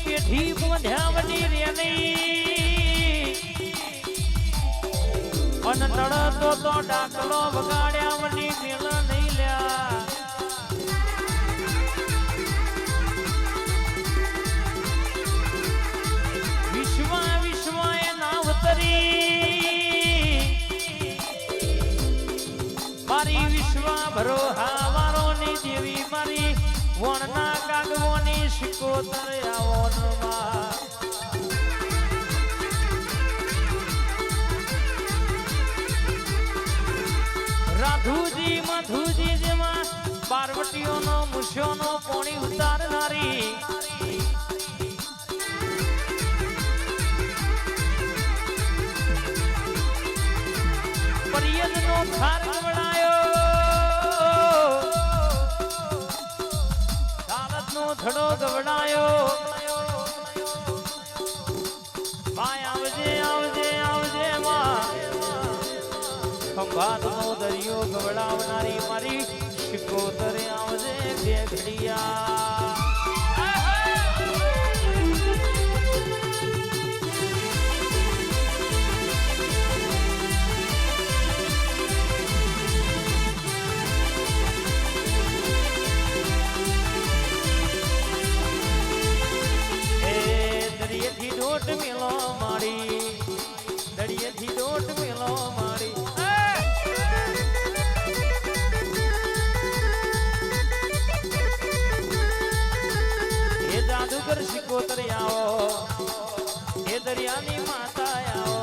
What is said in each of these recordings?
પેઠી પોંધ્યાવની rally અન નડતો તો ડાકલો વગાડ્યાવની મેલ નહીં લ્યા વિશ્વ એ નાવતરી મારી વિશ્વ ભરો હાવારોની દેવી મારી વણના કાગવોની શિકોતર આવોનમાં રાધુજી મધુજી જેમાં પાર્વતીઓનો મુશ્યોનો પોણી ઉતારનારી પરિયદનો થાર ગવડાયો થડો ગવડાયો માય આવજે આવજે આવજે માં ખંભાત નો દરિયો ગવડાવનારી મારી શિકોતરે આવજે બે ઘડિયા મેલો મારી દરિયેથી દોટ મેલો મારી એ જાદુગર શિકોતર આવો એ દરિયાની માતા આવો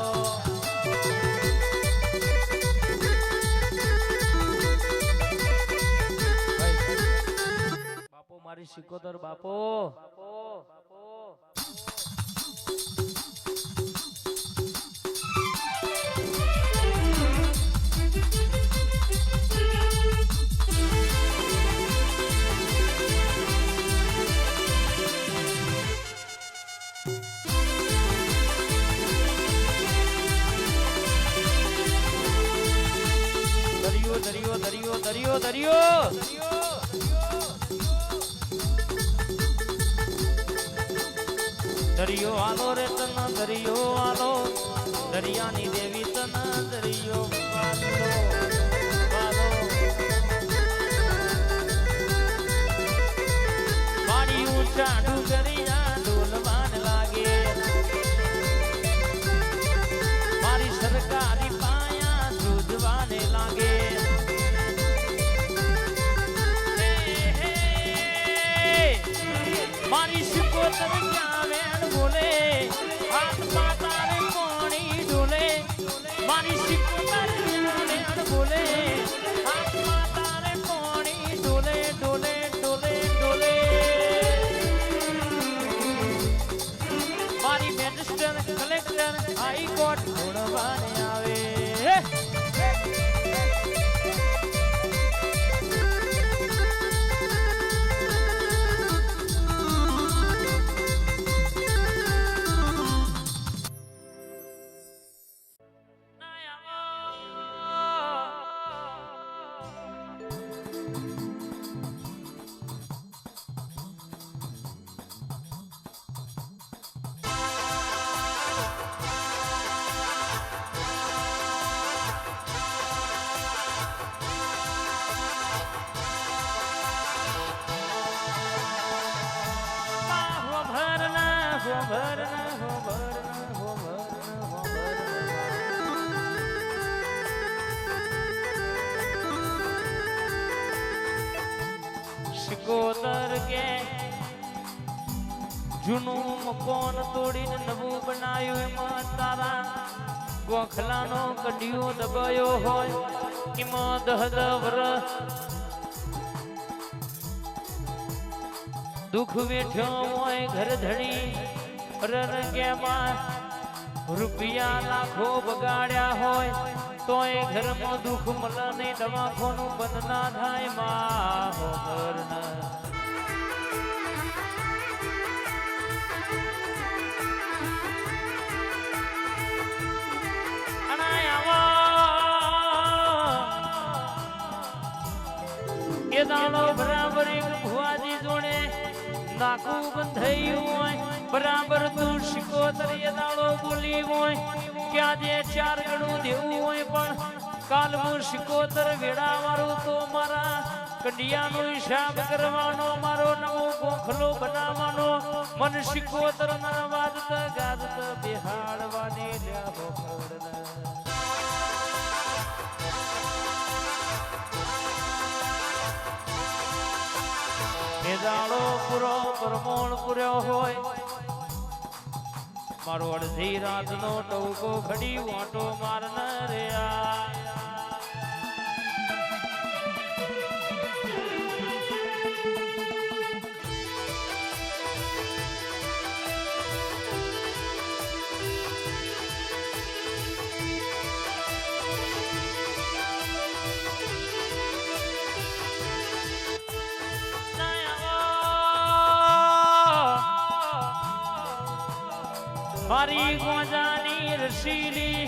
બાપો મારી શિકોતર બાપો દરિયો દરિયો દરિયો દરિયો દરિયો દરિયો આલો રે તન દરિયો આલો દરિયાની દેવી તન દરિયો પાણી ઊંચા ડુંગરિયા ડોલવાન લાગે મારી સરકારી પાયા ધ્રુજવાને લાગે મારી શિકોતર ક્યાં વેણ બોલે હાથમાં તારે પાણી ડોલે મારી શિકોતર ક્યાં વેણ બોલે હાથમાં તારે પાણી ડોલે ડોલે ડોલે ડોલે મારી મેજિસ્ટર કલેક્ટર હાઈકોર્ટ ઘોડવાને આવે શિકોતર કે જૂનું મકોન તોડીને નવું બનાવ્યું એમાં તારા ગોખલાનો કડિયો દબાયો હોય એમાં 10 વર્ષ દુઃખ વેઠ્યો હોય ઘર ધણી રરગેમાં રૂપિયા લાખો બગાડ્યા હોય તોય ઘરમાં દુઃખ મળે દવાખાનું બંધ ના થાય માં હો ઘરના એ દાડો બરાબર એક ભુવાજી જોડે નાકું બંધાયું હોય બરાબર તું શિકોતર એ દાડો બોલી હોય કે આજે 4 ગણું દેવું હોય પણ કાલ હું શિકોતર વેડા મારું તો મારા કડિયાનો હિસાબ કરવાનો મારો નવો ગોખલો બનાવવાનો મન શિકોતર ના વાજત ગાજત બિહાડવાની લ્યા ભોખડના દાડો પૂરો પરમોણ પૂર્યો હોય મારો અડધી રાતનો ટોકો ઘડી વાંટો મારનાર મારી ગોજાની રસીલી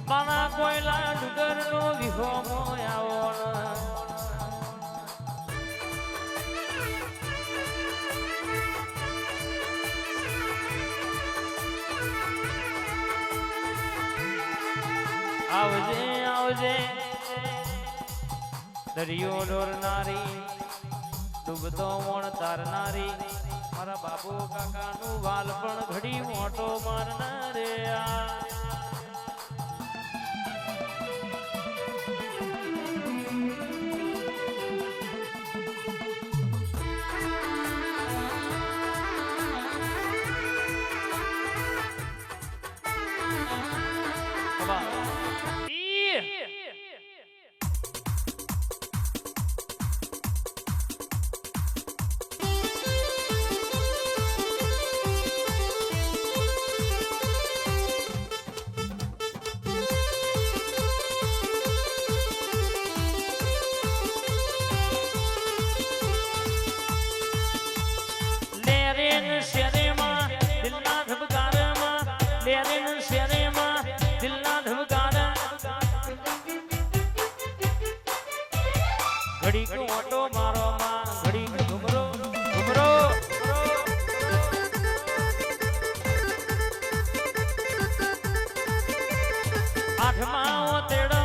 મારા કોયલા ડુંગરનો વિહોમો આવો આવજે આવજે દરિયો ડોરનારી ડૂબતો મોણ તારનારી મારા બાબુ કાકાનું વાલ પણ ઘડી મોટો મારનારે ઘડીક ઓટો મારો માં ઘડીક ઘુમરો ઘુમરો આઠમા તેડ